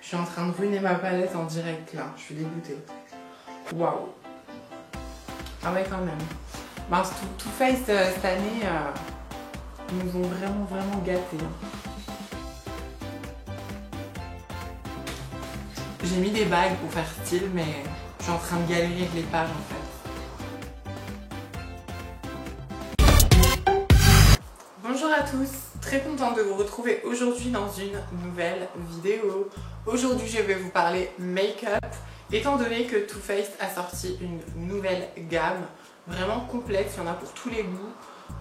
Je suis en train de ruiner ma palette en direct là, je suis dégoûtée. Waouh. Ah ouais quand même. Ben, Too Faced cette année, ils nous ont vraiment gâtés. J'ai mis des bagues pour faire style, mais je suis en train de galérer avec les pages en fait. Bonjour à tous, très contente de vous retrouver aujourd'hui dans une nouvelle vidéo. Aujourd'hui je vais vous parler make-up, étant donné que Too Faced a sorti une nouvelle gamme vraiment complète, il y en a pour tous les goûts.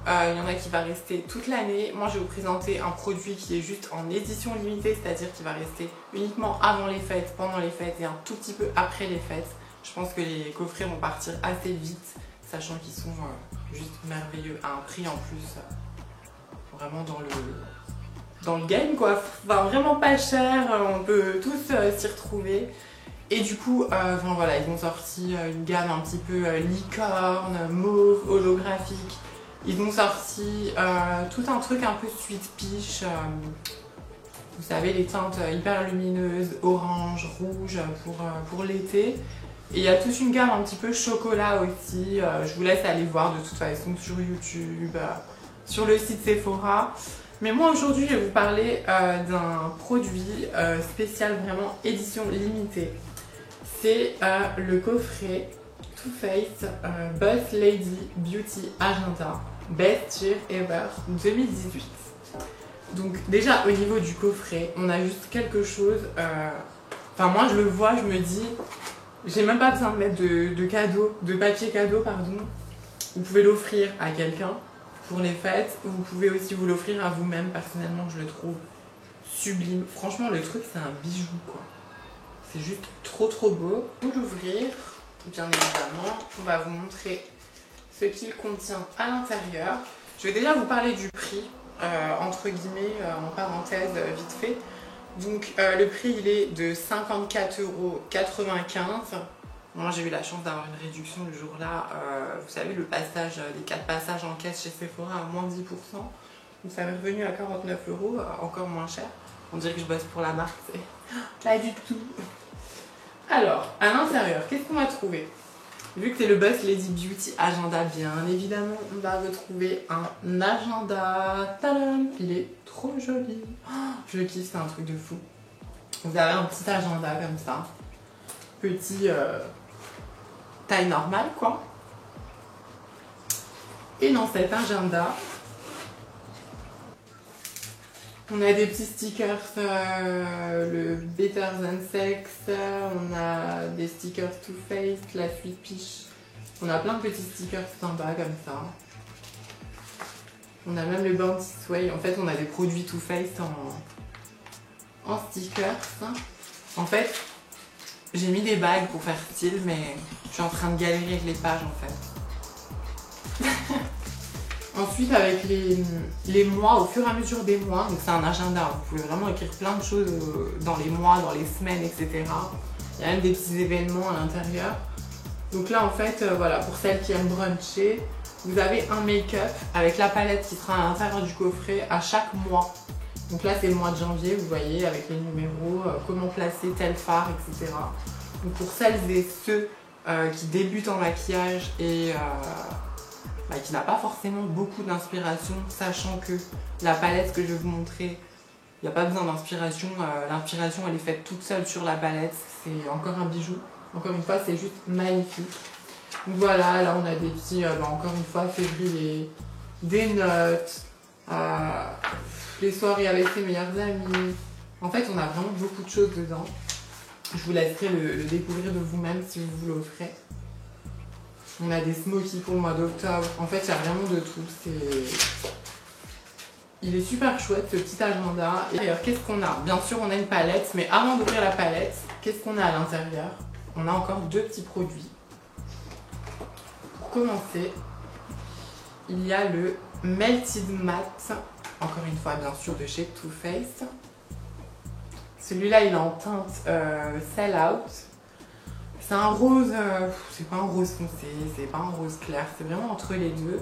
Il y en a qui va rester toute l'année. Moi je vais vous présenter un produit qui est juste en édition limitée, c'est-à-dire qui va rester uniquement avant les fêtes, pendant les fêtes et un tout petit peu après les fêtes. Je pense que les coffrets vont partir assez vite, sachant qu'ils sont juste merveilleux, à un prix en plus vraiment dans le game quoi. Enfin, vraiment pas cher, on peut tous s'y retrouver. Et du coup, voilà, ils ont sorti une gamme un petit peu licorne, mauve, holographique. Ils ont sorti tout un truc un peu sweet peach, vous savez les teintes hyper lumineuses, orange, rouge pour l'été. Et il y a toute une gamme un petit peu chocolat aussi, je vous laisse aller voir de toute façon sur YouTube, sur le site Sephora. Mais moi aujourd'hui je vais vous parler d'un produit spécial vraiment édition limitée. C'est le coffret Too Faced Boss Lady Beauty Agenda Best Year Ever 2018. Donc déjà au niveau du coffret, on a juste quelque chose, enfin moi je le vois, je me dis, j'ai même pas besoin de mettre de cadeau, de papier cadeau pardon. Vous pouvez l'offrir à quelqu'un pour les fêtes, vous pouvez aussi vous l'offrir à vous-même. Personnellement je le trouve sublime, franchement le truc c'est un bijou quoi. C'est juste trop beau. Pour l'ouvrir, bien évidemment, on va vous montrer ce qu'il contient à l'intérieur. Je vais déjà vous parler du prix, entre guillemets, en parenthèse, vite fait. Donc le prix il est de 54,95 €. Moi j'ai eu la chance d'avoir une réduction le jour-là. Vous savez le passage, les 4 passages en caisse chez Sephora à moins 10%. Donc ça m'est revenu à 49 €, encore moins cher. On dirait que je bosse pour la marque, c'est pas du tout. Alors, à l'intérieur, qu'est-ce qu'on va trouver? Vu que c'est le Boss Lady Beauty Agenda, bien évidemment, on va retrouver un agenda. Tadam! Il est trop joli. Oh, je le kiffe, c'est un truc de fou. Vous avez un petit agenda comme ça. Petit taille normale, quoi. Et dans cet agenda, on a des petits stickers, le Better Than Sex, on a des stickers Too Faced, la Sweet Peach. On a plein de petits stickers sympas comme ça. On a même le Bounty Sway. En fait, on a des produits Too Faced en stickers. En fait, j'ai mis des bagues pour faire style, mais je suis en train de galérer avec les pages en fait. Ensuite, avec les mois, au fur et à mesure des mois, donc c'est un agenda, vous pouvez vraiment écrire plein de choses dans les mois, dans les semaines, etc. Il y a même des petits événements à l'intérieur. Donc là, en fait, voilà, pour celles qui aiment bruncher, vous avez un make-up avec la palette qui sera à l'intérieur du coffret à chaque mois. Donc là, c'est le mois de janvier, vous voyez, avec les numéros, comment placer tel fard, etc. Donc pour celles et ceux qui débutent en maquillage et qui n'a pas forcément beaucoup d'inspiration, sachant que la palette que je vais vous montrer, il n'y a pas besoin d'inspiration, l'inspiration elle est faite toute seule sur la palette, c'est encore un bijou, encore une fois c'est juste magnifique. Donc voilà, là on a des petits, encore une fois février, des notes, les soirées avec ses meilleurs amis, en fait on a vraiment beaucoup de choses dedans. Je vous laisserai le découvrir de vous-même si vous vous l'offrez. On a des smokies pour le mois d'octobre. En fait, il y a vraiment de tout. Il est super chouette ce petit agenda. Et d'ailleurs, qu'est-ce qu'on a? Bien sûr, on a une palette, mais avant d'ouvrir la palette, qu'est-ce qu'on a à l'intérieur? On a encore deux petits produits. Pour commencer, il y a le Melted Matte. Encore une fois, bien sûr, de chez Too Faced. Celui-là, il est en teinte Sell Out. C'est un rose, c'est pas un rose foncé, c'est pas un rose clair, c'est vraiment entre les deux.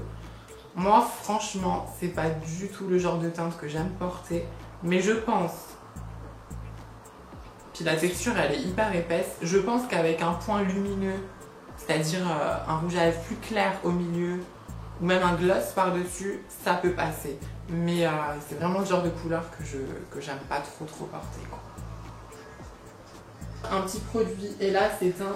Moi, franchement, c'est pas du tout le genre de teinte que j'aime porter, mais je pense Puis la texture elle est hyper épaisse. Je pense qu'avec un point lumineux, c'est-à-dire un rouge à lèvres plus clair au milieu, ou même un gloss par-dessus, ça peut passer. Mais c'est vraiment le genre de couleur que j'aime pas trop porter, quoi. Un petit produit, et là c'est un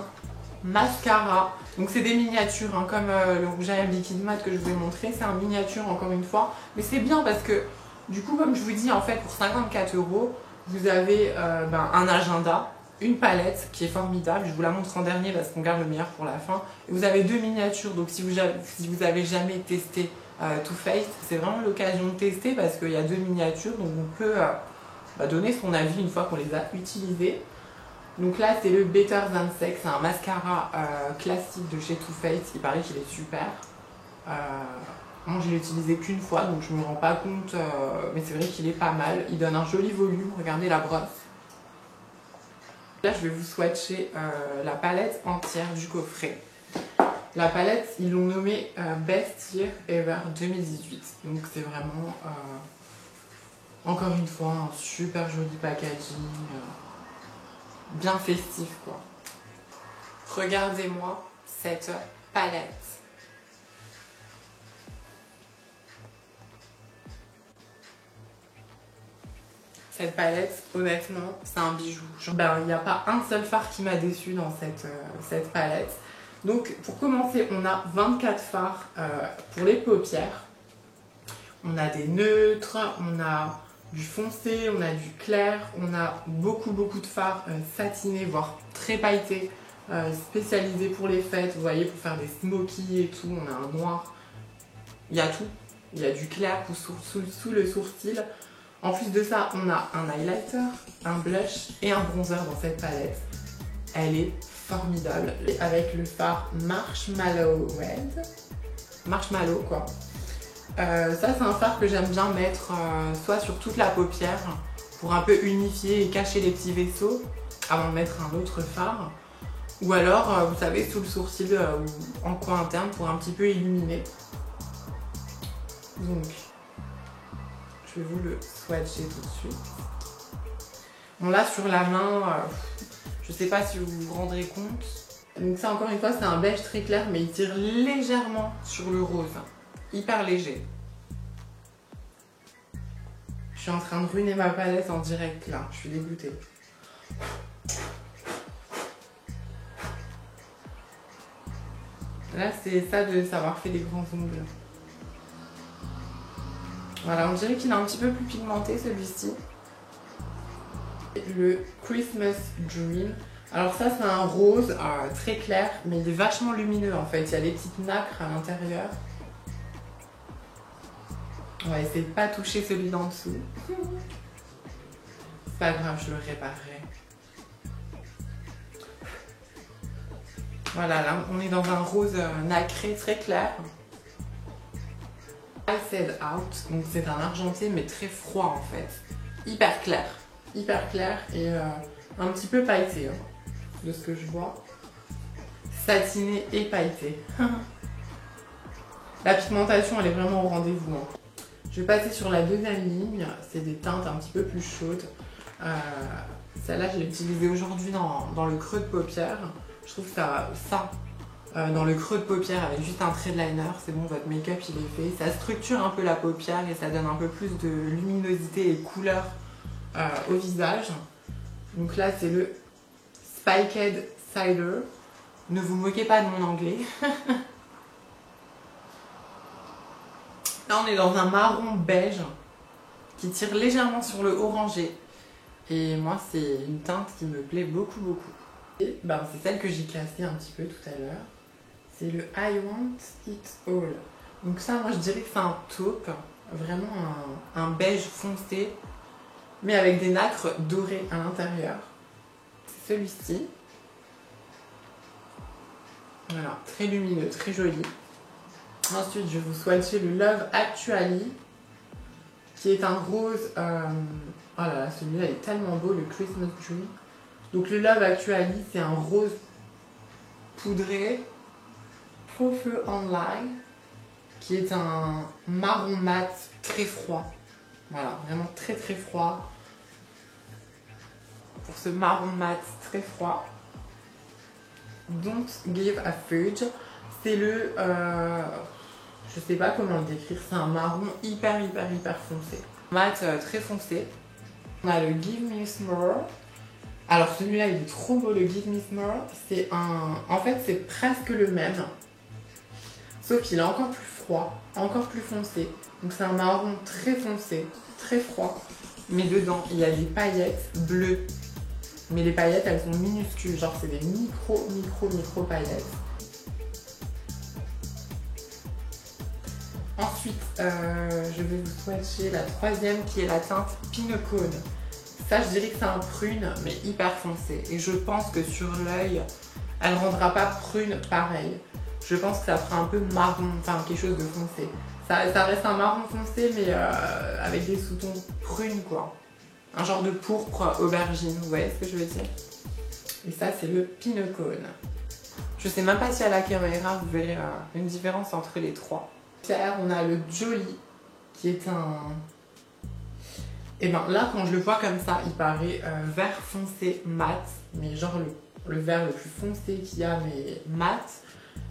mascara. Donc c'est des miniatures, hein, comme le rouge à lèvres liquide mat que je vous ai montré. C'est un miniature encore une fois. Mais c'est bien parce que du coup, comme je vous dis, en fait pour 54 €, vous avez un agenda, une palette qui est formidable. Je vous la montre en dernier parce qu'on garde le meilleur pour la fin. Et vous avez 2 miniatures. Donc si vous avez jamais testé Too Faced, c'est vraiment l'occasion de tester parce qu'il y a 2 miniatures. Donc on peut donner son avis une fois qu'on les a utilisées. Donc là c'est le Better Than Sex, c'est un mascara classique de chez Too Faced, il paraît qu'il est super. Moi je l'ai utilisé qu'une fois donc je me rends pas compte, mais c'est vrai qu'il est pas mal. Il donne un joli volume, regardez la brosse. Là je vais vous swatcher la palette entière du coffret. La palette ils l'ont nommée Best Year Ever 2018, donc c'est vraiment encore une fois un super joli packaging. Bien festif quoi. Regardez-moi cette palette. Cette palette, honnêtement, c'est un bijou. Il n'y a pas un seul fard qui m'a déçu dans cette palette. Donc pour commencer, on a 24 fards pour les paupières. On a des neutres, on a du foncé, on a du clair, on a beaucoup de fards satinés, voire très pailletés, spécialisés pour les fêtes, vous voyez, pour faire des smokies et tout. On a un noir, il y a tout, il y a du clair sous le sourcil. En plus de ça, on a un highlighter, un blush et un bronzer dans cette palette. Elle est formidable, avec le fard Marshmallow Red, Marshmallow quoi. Ça c'est un fard que j'aime bien mettre soit sur toute la paupière pour un peu unifier et cacher les petits vaisseaux avant de mettre un autre fard, ou alors vous savez sous le sourcil ou en coin interne pour un petit peu illuminer. Donc je vais vous le swatcher tout de suite. Bon là sur la main, je sais pas si vous vous rendrez compte. Donc ça encore une fois c'est un beige très clair mais il tire légèrement sur le rose. Hyper léger. Je suis en train de ruiner ma palette en direct là, je suis dégoûtée. Là c'est ça de savoir faire des grands ongles. Voilà, on dirait qu'il est un petit peu plus pigmenté celui-ci. Le Christmas Dream. Alors ça c'est un rose très clair mais il est vachement lumineux en fait. Il y a des petites nacres à l'intérieur. On va essayer de pas toucher celui d'en dessous. C'est pas grave, je le réparerai. Voilà, là on est dans un rose nacré très clair. I Said Out, donc c'est un argenté mais très froid en fait. Hyper clair et un petit peu pailleté hein, de ce que je vois. Satiné et pailleté. La pigmentation elle est vraiment au rendez-vous. Hein. Je vais passer sur la deuxième ligne, c'est des teintes un petit peu plus chaudes. Celle-là, je l'ai utilisée aujourd'hui dans le creux de paupière. Je trouve que ça dans le creux de paupière avec juste un trait de liner, c'est bon, votre make-up il est fait. Ça structure un peu la paupière et ça donne un peu plus de luminosité et couleur au visage. Donc là, c'est le Spiked Cider. Ne vous moquez pas de mon anglais. Là, on est dans un marron beige qui tire légèrement sur le orangé. Et moi, c'est une teinte qui me plaît beaucoup. Et c'est celle que j'ai cassée un petit peu tout à l'heure. C'est le I Want It All. Donc ça, moi, je dirais que c'est un taupe. Vraiment un beige foncé, mais avec des nacres dorées à l'intérieur. C'est celui-ci. Voilà, très lumineux, très joli. Ensuite, je vais vous swatcher le Love Actually, qui est un rose. Oh là là, celui-là est tellement beau, le Christmas Dream. Donc le Love Actually, c'est un rose poudré, faux feu online, qui est un marron mat très froid. Voilà, vraiment très froid. pour ce marron mat très froid. Don't Give a Fudge. C'est le... je sais pas comment le décrire, c'est un marron hyper foncé. Mat très foncé. On a le Give Me More. Alors celui-là il est trop beau, le Give Me More. C'est un... En fait c'est presque le même. Sauf qu'il est encore plus froid, encore plus foncé. Donc c'est un marron très foncé, très froid. Mais dedans il y a des paillettes bleues. Mais les paillettes elles sont minuscules, genre c'est des micro paillettes. Ensuite, je vais vous swatcher la troisième qui est la teinte Pinecone. Ça, je dirais que c'est un prune, mais hyper foncé. Et je pense que sur l'œil, elle ne rendra pas prune pareil. Je pense que ça fera un peu marron, enfin quelque chose de foncé. Ça reste un marron foncé, mais avec des sous-tons prunes, quoi. Un genre de pourpre aubergine, vous voyez ce que je veux dire? Et ça, c'est le Pinecone. Je sais même pas si à la caméra, vous verrez une différence entre les trois. On a le Jolly qui est un... Et ben là quand je le vois comme ça il paraît vert foncé mat, mais genre le vert le plus foncé qu'il y a mais mat.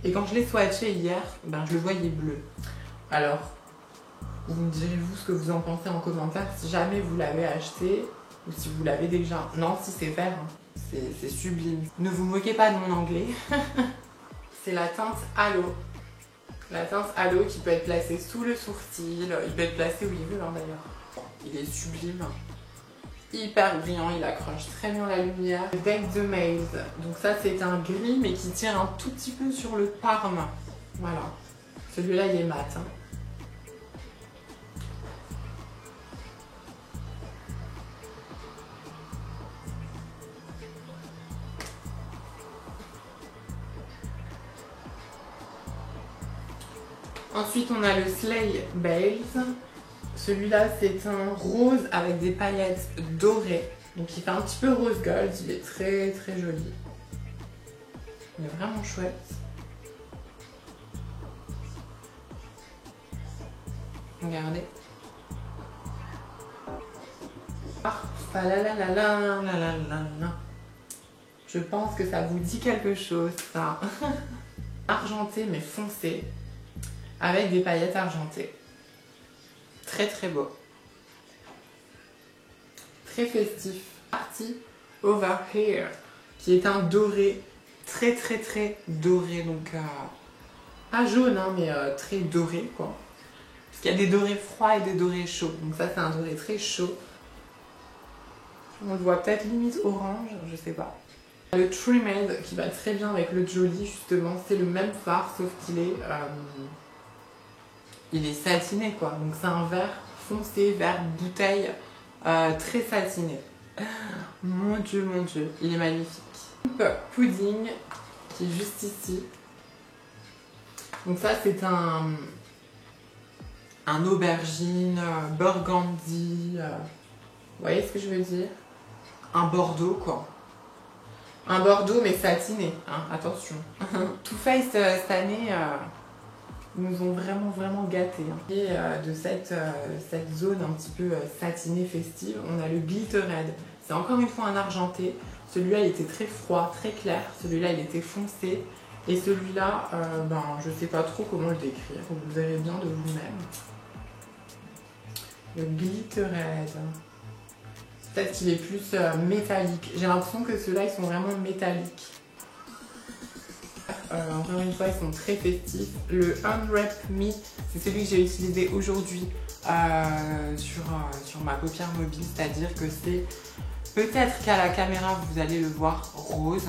Et quand je l'ai swatché hier, ben je le voyais bleu. Alors vous me direz-vous ce que vous en pensez en commentaire si jamais vous l'avez acheté ou si vous l'avez déjà. Non, si c'est vert, hein. C'est sublime. Ne vous moquez pas de mon anglais. C'est la teinte Halo. La teinte Halo qui peut être placée sous le sourcil, il peut être placé où il veut hein, d'ailleurs. Il est sublime, hyper brillant, il accroche très bien la lumière. Deck the Maze, donc ça c'est un gris mais qui tire un tout petit peu sur le parme. Voilà, celui-là il est mat. Hein. Ensuite, on a le Slay Bales. Celui-là, c'est un rose avec des paillettes dorées. Donc, il fait un petit peu rose gold. Il est très joli. Il est vraiment chouette. Regardez. Je pense que ça vous dit quelque chose, ça. Argenté, mais foncé. Avec des paillettes argentées. Très beau. Très festif. Party Over Here, qui est un doré. Très doré. Donc, pas jaune, hein, mais très doré, quoi. Parce qu'il y a des dorés froids et des dorés chauds. Donc ça, c'est un doré très chaud. On le voit peut-être limite orange, je sais pas. Le Trimmed, qui va très bien avec le Jolly, justement. C'est le même fard, sauf qu'il est... il est satiné quoi, donc c'est un vert foncé, vert bouteille, très satiné. Mon dieu, il est magnifique. Pudding, qui est juste ici. Donc ça c'est un aubergine, burgundy, vous voyez ce que je veux dire? Un bordeaux quoi. Un bordeaux mais satiné, hein, attention. Too Faced cette année... nous ont vraiment gâtés. Hein. Et de cette zone un petit peu satinée festive, on a le Glitter Red. C'est encore une fois un argenté. Celui-là, il était très froid, très clair. Celui-là, il était foncé. Et celui-là, ben, je sais pas trop comment le décrire. Vous verrez bien de vous-même. Le Glitter Red. Peut-être qu'il est plus métallique. J'ai l'impression que ceux-là, ils sont vraiment métalliques. Encore une fois, ils sont très festifs. Le Unwrap Me, c'est celui que j'ai utilisé aujourd'hui sur ma paupière mobile. C'est-à-dire que c'est peut-être qu'à la caméra, vous allez le voir rose.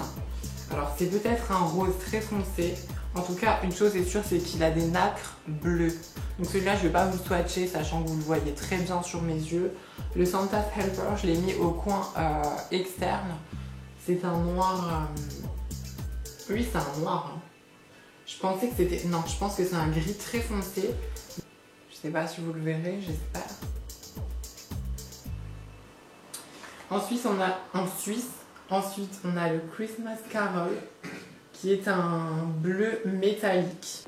Alors, c'est peut-être un rose très foncé. En tout cas, une chose est sûre, c'est qu'il a des nacres bleues. Donc celui-là, je ne vais pas vous swatcher, sachant que vous le voyez très bien sur mes yeux. Le Santa's Helper, je l'ai mis au coin externe. C'est un noir... Oui, c'est un noir. Hein. Je pensais que c'était... Non, je pense que c'est un gris très foncé. Je sais pas si vous le verrez, j'espère. Ensuite, on a le Christmas Carol, qui est un bleu métallique.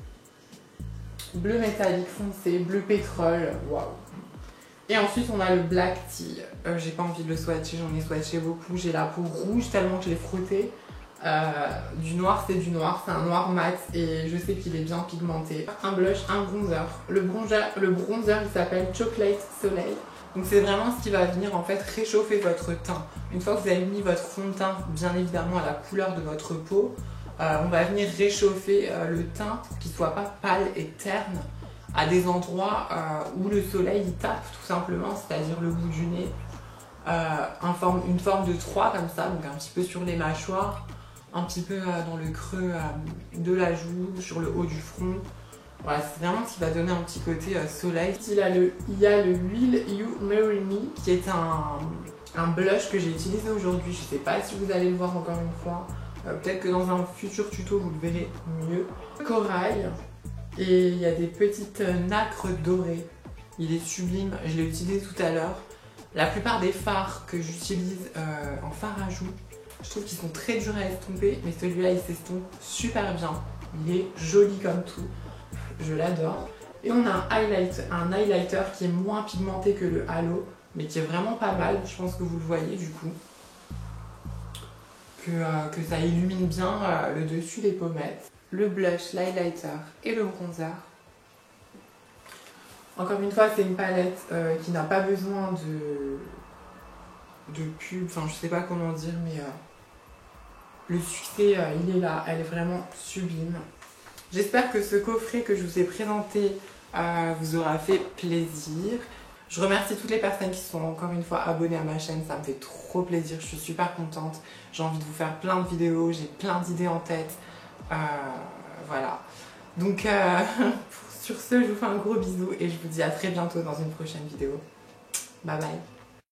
Bleu métallique foncé, bleu pétrole, waouh. Et ensuite on a le black tea. J'ai pas envie de le swatcher, j'en ai swatché beaucoup. J'ai la peau rouge tellement que je l'ai frotté. Du noir c'est du noir, c'est un noir mat et je sais qu'il est bien pigmenté. Un blush, un bronzer. Le bronzer il s'appelle Chocolate Soleil. Donc c'est vraiment ce qui va venir en fait réchauffer votre teint. Une fois que vous avez mis votre fond de teint bien évidemment à la couleur de votre peau, on va venir réchauffer le teint pour qu'il soit pas pâle et terne à des endroits où le soleil il tape tout simplement, c'est-à-dire le bout du nez, une forme de 3 comme ça, donc un petit peu sur les mâchoires, un petit peu dans le creux de la joue, sur le haut du front. Voilà, c'est vraiment ce qui va donner un petit côté soleil. Il y a le Will You Marry Me qui est un blush que j'ai utilisé aujourd'hui. Je sais pas si vous allez le voir encore une fois. Peut-être que dans un futur tuto vous le verrez mieux. Corail et il y a des petites nacres dorées. Il est sublime, je l'ai utilisé tout à l'heure. La plupart des fards que j'utilise en fard à joues, je trouve qu'ils sont très durs à estomper, mais celui-là il s'estompe super bien. Il est joli comme tout. Je l'adore. Et on a un highlighter qui est moins pigmenté que le halo, mais qui est vraiment pas mal. Je pense que vous le voyez du coup. Que ça illumine bien le dessus des pommettes. Le blush, l'highlighter et le bronzer. Encore une fois, c'est une palette qui n'a pas besoin de pub, enfin je sais pas comment dire, mais le succès il est là, elle est vraiment sublime. J'espère que ce coffret que je vous ai présenté vous aura fait plaisir. Je remercie toutes les personnes qui sont encore une fois abonnées à ma chaîne, ça me fait trop plaisir, je suis super contente. J'ai envie de vous faire plein de vidéos, j'ai plein d'idées en tête. Voilà. Donc sur ce, je vous fais un gros bisou et je vous dis à très bientôt dans une prochaine vidéo. Bye bye.